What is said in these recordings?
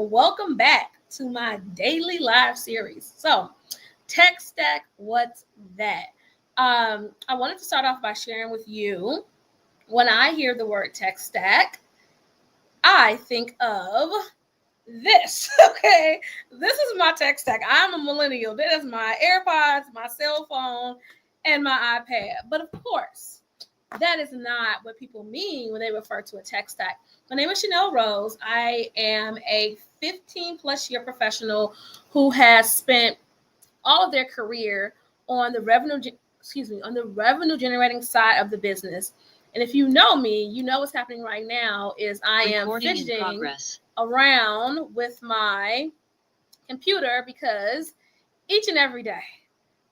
welcome back to my daily live series. So, tech stack, what's that? I wanted to start off by sharing with you when I hear the word tech stack, I think of this. Okay, this is my tech stack. I'm a millennial. That is my AirPods, my cell phone, and my iPad. But of course, that is not what people mean when they refer to a tech stack. My name is Chanel Rose. I am a 15 plus year professional who has spent all of their career on the revenue generating side of the business. And if you know me, you know what's happening right now is I am fidgeting around with my computer because each and every day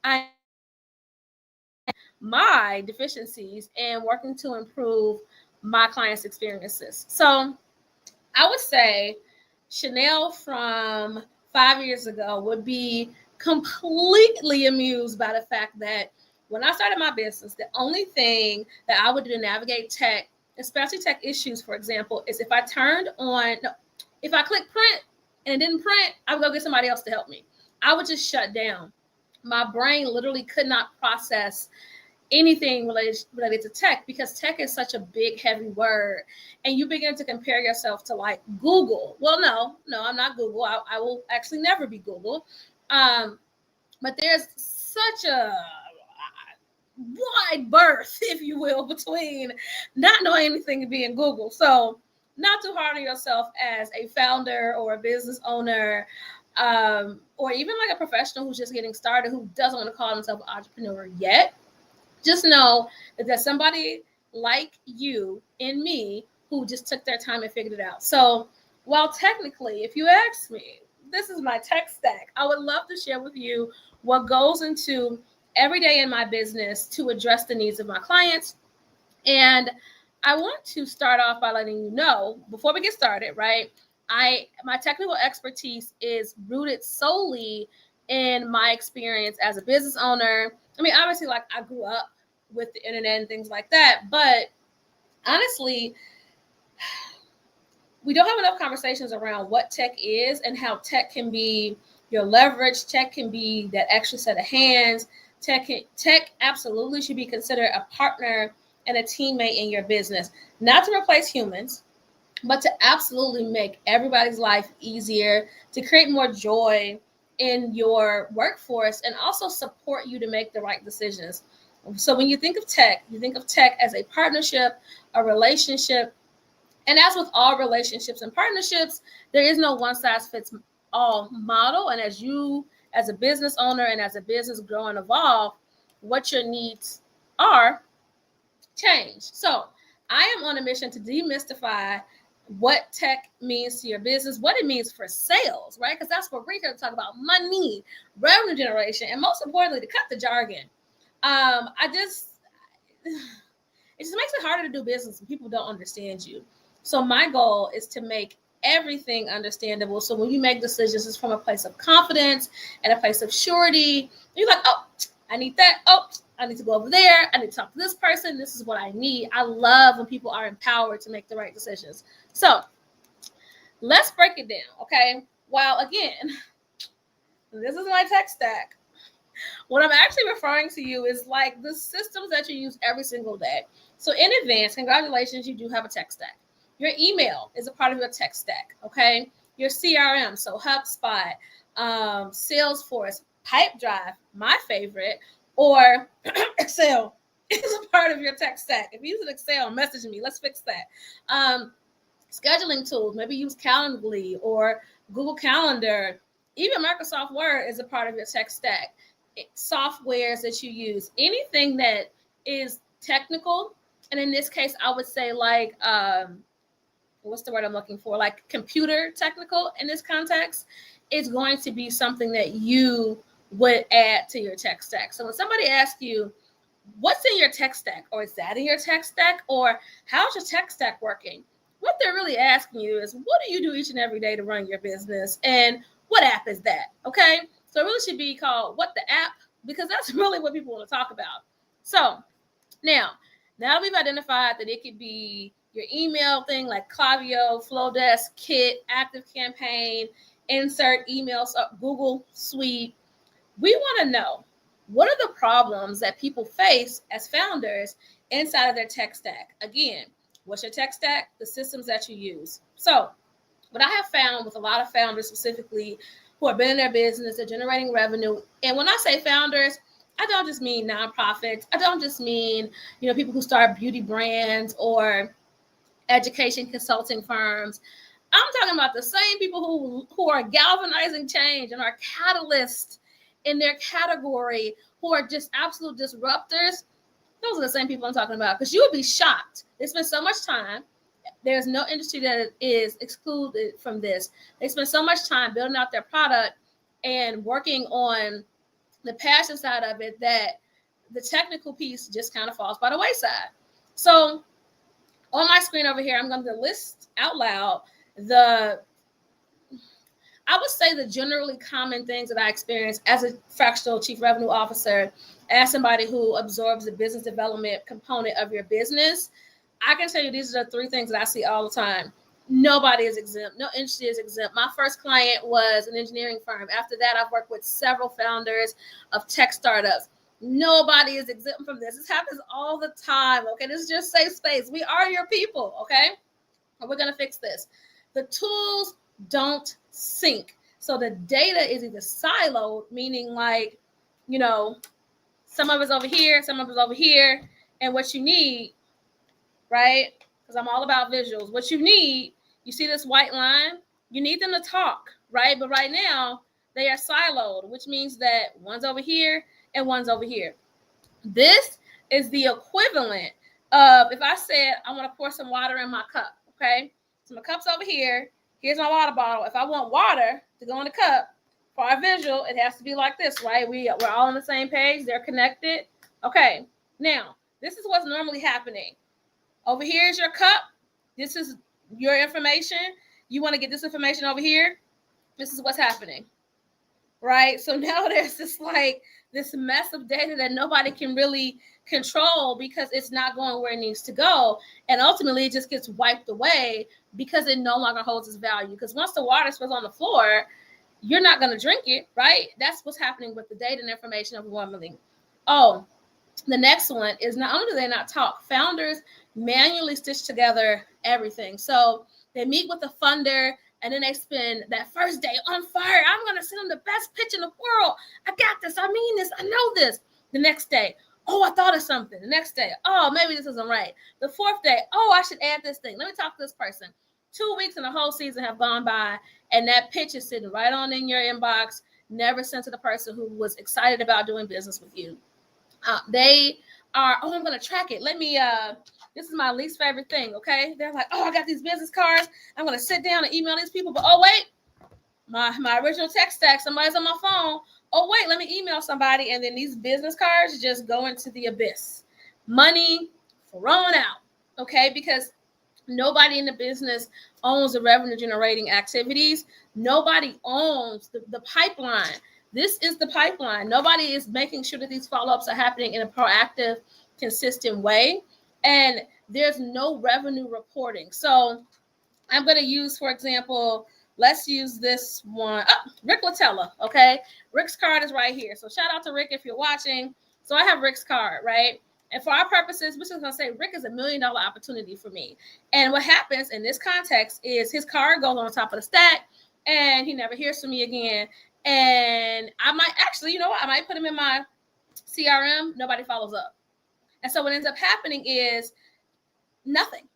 I my deficiencies and working to improve my clients' experiences. So I would say Chanel from 5 years ago would be completely amused by the fact that when I started my business, the only thing that I would do to navigate tech, especially tech issues, for example, is if I click print and it didn't print, I would go get somebody else to help me. I would just shut down. My brain literally could not process anything related to tech because tech is such a big, heavy word. And you begin to compare yourself to like Google. Well, no, I'm not Google. I will actually never be Google. But there's such a wide berth, if you will, between not knowing anything and being Google. So not too hard on yourself as a founder or a business owner, or even like a professional who's just getting started, who doesn't want to call himself an entrepreneur yet. Just know that there's somebody like you and me who just took their time and figured it out. So while technically, if you ask me, this is my tech stack, I would love to share with you what goes into every day in my business to address the needs of my clients. And I want to start off by letting you know, before we get started, right? My technical expertise is rooted solely in my experience as a business owner. I mean, obviously, like I grew up with the internet and things like that, but honestly, we don't have enough conversations around what tech is and how tech can be your leverage. Tech can be that extra set of hands. Tech absolutely should be considered a partner and a teammate in your business, not to replace humans, but to absolutely make everybody's life easier, to create more joy in your workforce, and also support you to make the right decisions. So when you think of tech as a partnership, a relationship. And as with all relationships and partnerships, there is no one size fits all model. And as you, as a business owner and as a business grow and evolve, what your needs are change. So I am on a mission to demystify what tech means to your business, what it means for sales, right? Because that's what we're here to talk about: money, revenue generation, and most importantly, to cut the jargon. It just makes it harder to do business when people don't understand you. So my goal is to make everything understandable. So when you make decisions, it's from a place of confidence and a place of surety. You're like, oh, I need that. Oh, I need to go over there. I need to talk to this person. This is what I need. I love when people are empowered to make the right decisions. So let's break it down, okay? While again, this is my tech stack. What I'm actually referring to you is like the systems that you use every single day. So in advance, congratulations, you do have a tech stack. Your email is a part of your tech stack, okay? Your CRM, so HubSpot, Salesforce, Pipedrive, my favorite, or Excel is a part of your tech stack. If you use Excel, message me. Let's fix that. Scheduling tools, maybe use Calendly or Google Calendar. Even Microsoft Word is a part of your tech stack. Softwares that you use, anything that is technical, and in this case, I would say like, what's the word I'm looking for? Like computer technical in this context, is going to be something that you would add to your tech stack. So when somebody asks you, what's in your tech stack, or is that in your tech stack, or how's your tech stack working? What they're really asking you is, what do you do each and every day to run your business? And what app is that? Okay. So it really should be called What the App, because that's really what people want to talk about. So now that we've identified that it could be your email thing like Klaviyo, Flowdesk, Kit, Active Campaign, Insert, Emails, Google Suite. We want to know, what are the problems that people face as founders inside of their tech stack? Again, what's your tech stack? The systems that you use. So what I have found with a lot of founders specifically who have been in their business, they're generating revenue. And when I say founders, I don't just mean nonprofits. I don't just mean, people who start beauty brands or education consulting firms. I'm talking about the same people who are galvanizing change and are catalysts in their category, who are just absolute disruptors. Those are the same people I'm talking about, because you would be shocked. They spend so much time. There's no industry that is excluded from this. They spend so much time building out their product and working on the passion side of it that the technical piece just kind of falls by the wayside. So on my screen over here, I'm going to list out loud the generally common things that I experience as a fractional chief revenue officer, as somebody who absorbs the business development component of your business. I can tell you these are the three things that I see all the time. Nobody is exempt. No industry is exempt. My first client was an engineering firm. After that, I've worked with several founders of tech startups. Nobody is exempt from this. This happens all the time, okay? This is just safe space. We are your people, okay? And we're going to fix this. The tools don't sync. So the data is either siloed, meaning like, some of it's over here, some of it's over here. And what you need, right? Because I'm all about visuals. What you need, you see this white line? You need them to talk, right? But right now, they are siloed, which means that one's over here and one's over here. This is the equivalent of if I said I want to pour some water in my cup, okay? So my cup's over here. Here's my water bottle. If I want water to go in the cup, for our visual, it has to be like this, right? We're all on the same page. They're connected. Okay, now, this is what's normally happening. Over here is your cup. This is your information. You want to get this information over here. This is what's happening, right? So now there's this mess of data that nobody can really control because it's not going where it needs to go. And ultimately, it just gets wiped away because it no longer holds its value. Because once the water spills on the floor, you're not going to drink it, right? That's what's happening with the data and information overwhelmingly. Oh, the next one is not only do they not talk, founders manually stitch together everything. So they meet with the funder and then they spend that first day on fire. I'm going to send them the best pitch in the world. I got this. I mean this. I know this. The next day, oh, I thought of something. The next day, oh, maybe this isn't right. The fourth day, oh, I should add this thing. Let me talk to this person. 2 weeks and the whole season have gone by, and that pitch is sitting right on in your inbox, never sent to the person who was excited about doing business with you. They are, oh, I'm going to track it. This is my least favorite thing, okay? They're like, oh, I got these business cards. I'm going to sit down and email these people. But, oh, wait, my original tech stack, somebody's on my phone. Oh, wait, let me email somebody. And then these business cards just go into the abyss. Money thrown out, okay? Because nobody in the business owns the revenue generating activities. Nobody owns the pipeline. This is the pipeline. Nobody is making sure that these follow-ups are happening in a proactive, consistent way. And there's no revenue reporting. So I'm going to use, for example, let's use this one. Oh, Rick Latella, okay? Rick's card is right here. So shout out to Rick if you're watching. So I have Rick's card, right? And for our purposes, we're just going to say Rick is $1 million opportunity for me. And what happens in this context is his card goes on top of the stack and he never hears from me again. And I might actually, I might put him in my CRM. Nobody follows up. And so what ends up happening is nothing,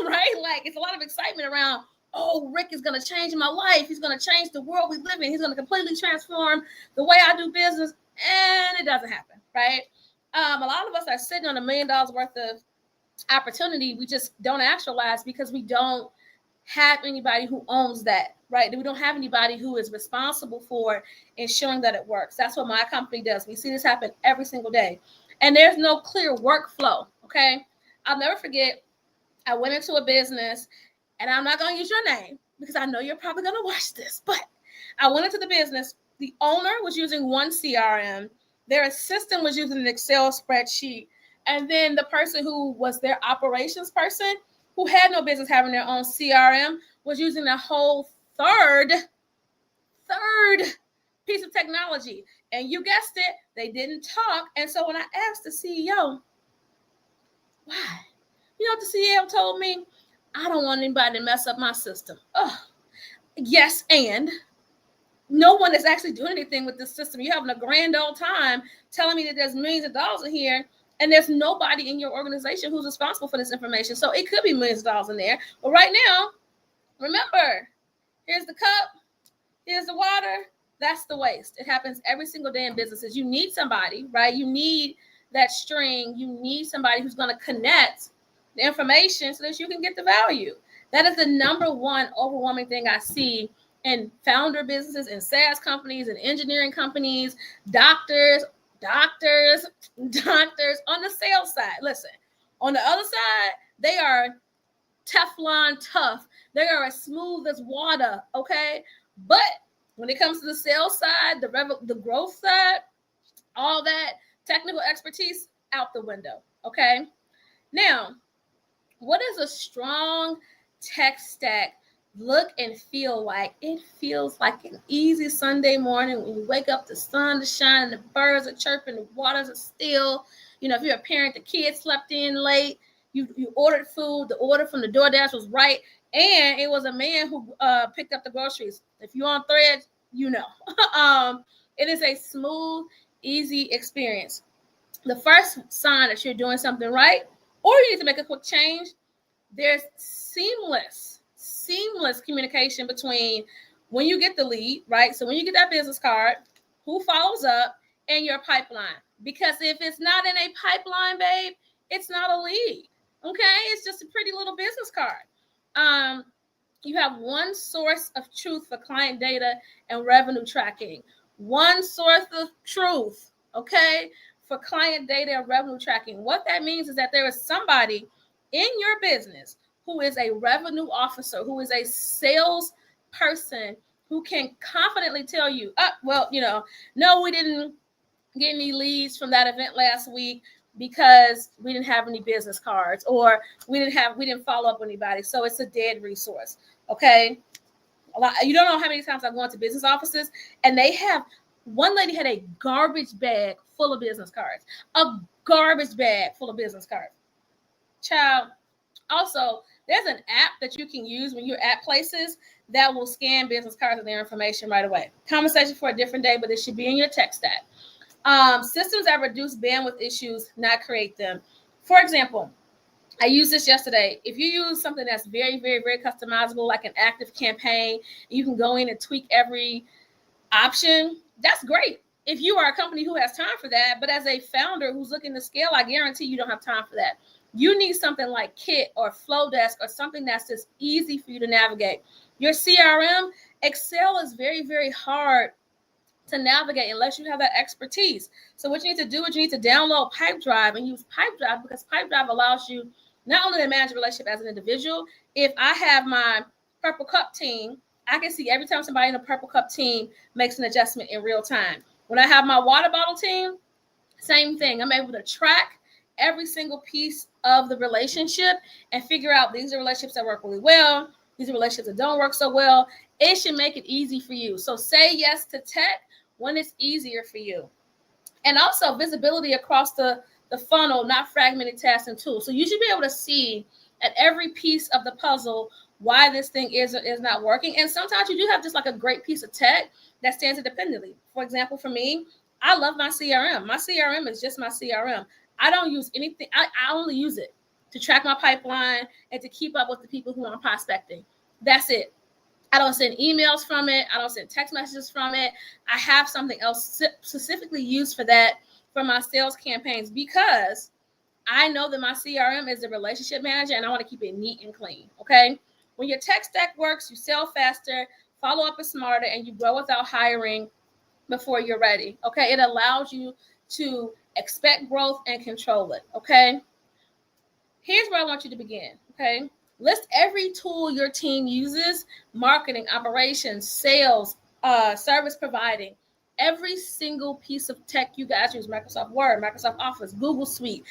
right? Like it's a lot of excitement around, oh, Rick is going to change my life. He's going to change the world we live in. He's going to completely transform the way I do business. And it doesn't happen, right? A lot of us are sitting on $1 million worth of opportunity. We just don't actualize because we don't have anybody who owns that, right? We don't have anybody who is responsible for ensuring that it works. That's what my company does. We see this happen every single day. And there's no clear workflow, okay? I'll never forget, I went into a business, and I'm not going to use your name because I know you're probably going to watch this, but I went into the business. The owner was using one CRM. Their assistant was using an Excel spreadsheet. And then the person who was their operations person, who had no business having their own CRM was using a whole third piece of technology. And you guessed it, they didn't talk. And so when I asked the CEO, why? You know what the CEO told me? I don't want anybody to mess up my system. Oh, yes, and no one is actually doing anything with this system. You're having a grand old time telling me that there's millions of dollars in here, and there's nobody in your organization who's responsible for this information. So it could be millions of dollars in there. But right now, remember, here's the cup, here's the water, that's the waste. It happens every single day in businesses. You need somebody, right? You need that string. You need somebody who's going to connect the information so that you can get the value. That is the number one overwhelming thing I see in founder businesses, in SaaS companies, in engineering companies, doctors on the sales side. Listen, on the other side, they are Teflon tough. They are as smooth as water, okay? But when it comes to the sales side, the growth side, all that technical expertise out the window, okay? Now, what does a strong tech stack look and feel like? It feels like an easy Sunday morning when you wake up, the sun is shining, the birds are chirping, the waters are still. You know, if you're a parent, the kids slept in late, you ordered food, the order from the DoorDash was right, and it was a man who picked up the groceries. If you're on Threads, you know. It is a smooth, easy experience. The first sign that you're doing something right, or you need to make a quick change, there's seamless communication between when you get the lead, right? So when you get that business card, who follows up, and your pipeline. Because if it's not in a pipeline, babe, it's not a lead, okay? It's just a pretty little business card. You have one source of truth for client data and revenue tracking. One source of truth, okay, for client data and revenue tracking. What that means is that there is somebody in your business who is a revenue officer, who is a sales person, who can confidently tell you, no, we didn't get any leads from that event last week because we didn't have any business cards, or we didn't follow up with anybody. So it's a dead resource. Okay. You don't know how many times I've gone to business offices and one lady had a garbage bag full of business cards, Child. Also, there's an app that you can use when you're at places that will scan business cards and their information right away. Conversation for a different day, but it should be in your tech stack. Systems that reduce bandwidth issues, not create them. For example, I used this yesterday. If you use something that's very, very, very customizable, like an active campaign, you can go in and tweak every option. That's great. If you are a company who has time for that, but as a founder who's looking to scale, I guarantee you don't have time for that. You need something like Kit or Flowdesk or something that's just easy for you to navigate. Your CRM, Excel is very, very hard to navigate unless you have that expertise. So what you need to do is you need to download Pipedrive and use Pipedrive, because Pipedrive allows you not only to manage a relationship as an individual. If I have my Purple Cup team, I can see every time somebody in the Purple Cup team makes an adjustment in real time. When I have my water bottle team, same thing. I'm able to track every single piece of the relationship and figure out these are relationships that work really well, these are relationships that don't work so well. It should make it easy for you. So say yes to tech when it's easier for you. And also visibility across the funnel, not fragmented tasks and tools. So you should be able to see at every piece of the puzzle why this thing is or is not working. And sometimes you do have just like a great piece of tech that stands independently. For example, for me, I love my CRM. My CRM is just my CRM. I don't use anything. I only use it to track my pipeline and to keep up with the people who I'm prospecting. That's it. I don't send emails from it. I don't send text messages from it. I have something else specifically used for that for my sales campaigns, because I know that my CRM is the relationship manager and I want to keep it neat and clean. Okay. When your tech stack works, you sell faster, follow up is smarter, and you grow without hiring before you're ready. Okay. It allows you to expect growth and control it. Okay. Here's where I want you to begin. Okay. List every tool your team uses: marketing, operations, sales, service providing. Every single piece of tech you guys use: Microsoft Word, Microsoft Office, Google Suite,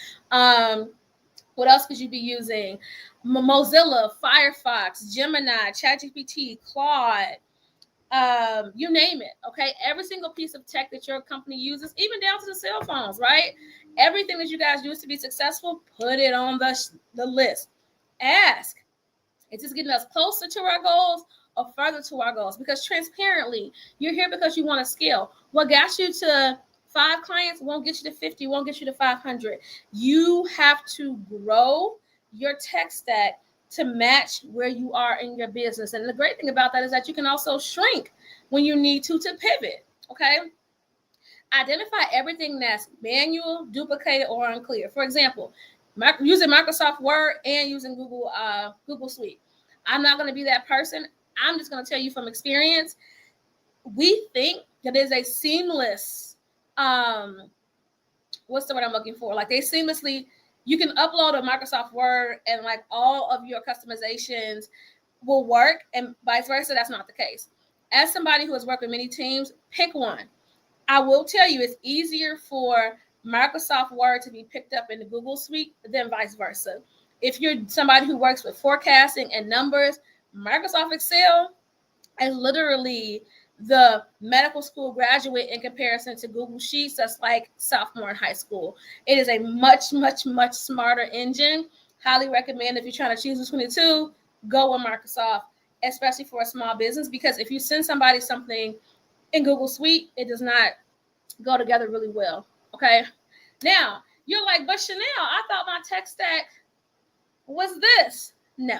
What else could you be using? Mozilla, Firefox, Gemini, ChatGPT, Claude, you name it. Okay, every single piece of tech that your company uses, even down to the cell phones, right? Everything that you guys use to be successful, put it on the list. Ask, is this getting us closer to our goals or further to our goals? Because transparently, you're here because you want to scale. What got you to 5 clients won't get you to 50, won't get you to 500. You have to grow your tech stack to match where you are in your business. And the great thing about that is that you can also shrink when you need to pivot, okay? Identify everything that's manual, duplicated, or unclear. For example, using Microsoft Word and using Google Suite. I'm not going to be that person. I'm just going to tell you from experience. We think that is a seamless, what's the word I'm looking for? Like they seamlessly, you can upload a Microsoft Word and like all of your customizations will work, and vice versa. That's not the case. As somebody who has worked with many teams, pick one. I will tell you, it's easier for Microsoft Word to be picked up in the Google Suite than vice versa. If you're somebody who works with forecasting and numbers, Microsoft Excel is literally the medical school graduate in comparison to Google Sheets. That's like sophomore in high school. It is a much, much, much smarter engine. Highly recommend if you're trying to choose between the two, go with Microsoft, especially for a small business, because if you send somebody something in Google Suite, it does not go together really well. Okay. Now you're like, but Chanel, I thought my tech stack was this. No.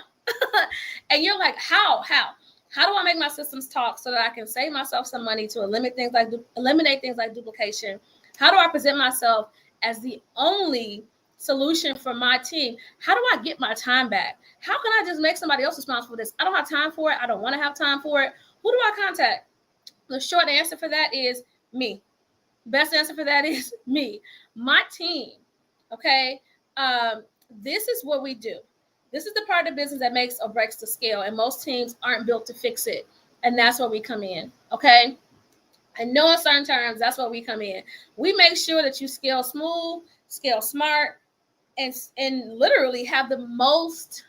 And you're like, how do I make my systems talk so that I can save myself some money to eliminate things like duplication? How do I present myself as the only solution for my team? How do I get my time back? How can I just make somebody else responsible for this? I don't have time for it. I don't want to have time for it. Who do I contact? The short answer for that is me. Best answer for that is me. My team. Okay. This is what we do. This is the part of the business that makes or breaks the scale, and most teams aren't built to fix it. And that's where we come in. Okay. And no uncertain terms, that's where we come in. We make sure that you scale smooth, scale smart, and literally have the most,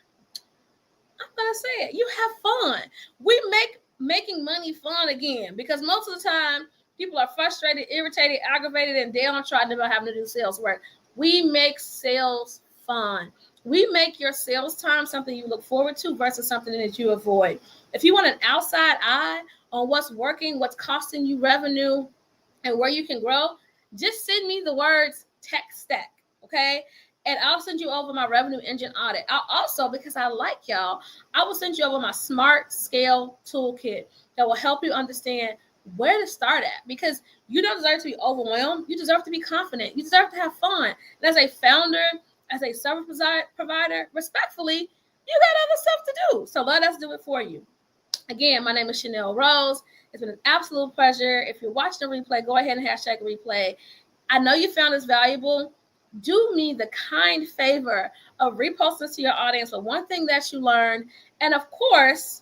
I'm going to say it, you have fun. We make making money fun again, because most of the time people are frustrated, irritated, aggravated, and downtrodden about having to do sales work. We make sales fun. We make your sales time something you look forward to versus something that you avoid. If you want an outside eye on what's working, what's costing you revenue, and where you can grow, just send me the words tech stack, okay? And I'll send you over my revenue engine audit. I'll also, because I like y'all, I will send you over my smart scale toolkit that will help you understand where to start at, because you don't deserve to be overwhelmed. You deserve to be confident. You deserve to have fun. And as a founder, as a service provider, respectfully, you got other stuff to do. So let us do it for you. Again, my name is Chanel Rose. It's been an absolute pleasure. If you're watching the replay, go ahead and hashtag replay. I know you found this valuable. Do me the kind favor of reposting to your audience with one thing that you learned. And of course,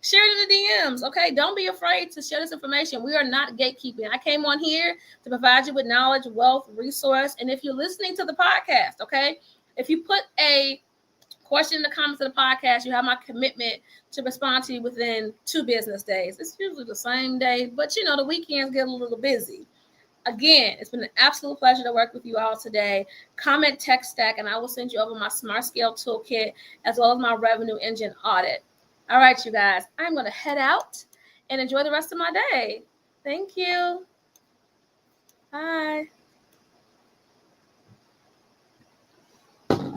share it in the DMs, okay? Don't be afraid to share this information. We are not gatekeeping. I came on here to provide you with knowledge, wealth, resource. And if you're listening to the podcast, okay, if you put a question in the comments of the podcast, you have my commitment to respond to you within 2 business days. It's usually the same day, but you know, the weekends get a little busy. Again, it's been an absolute pleasure to work with you all today. Comment tech stack, and I will send you over my smart scale toolkit as well as my revenue engine audit. All right, you guys, I'm going to head out and enjoy the rest of my day. Thank you. Bye.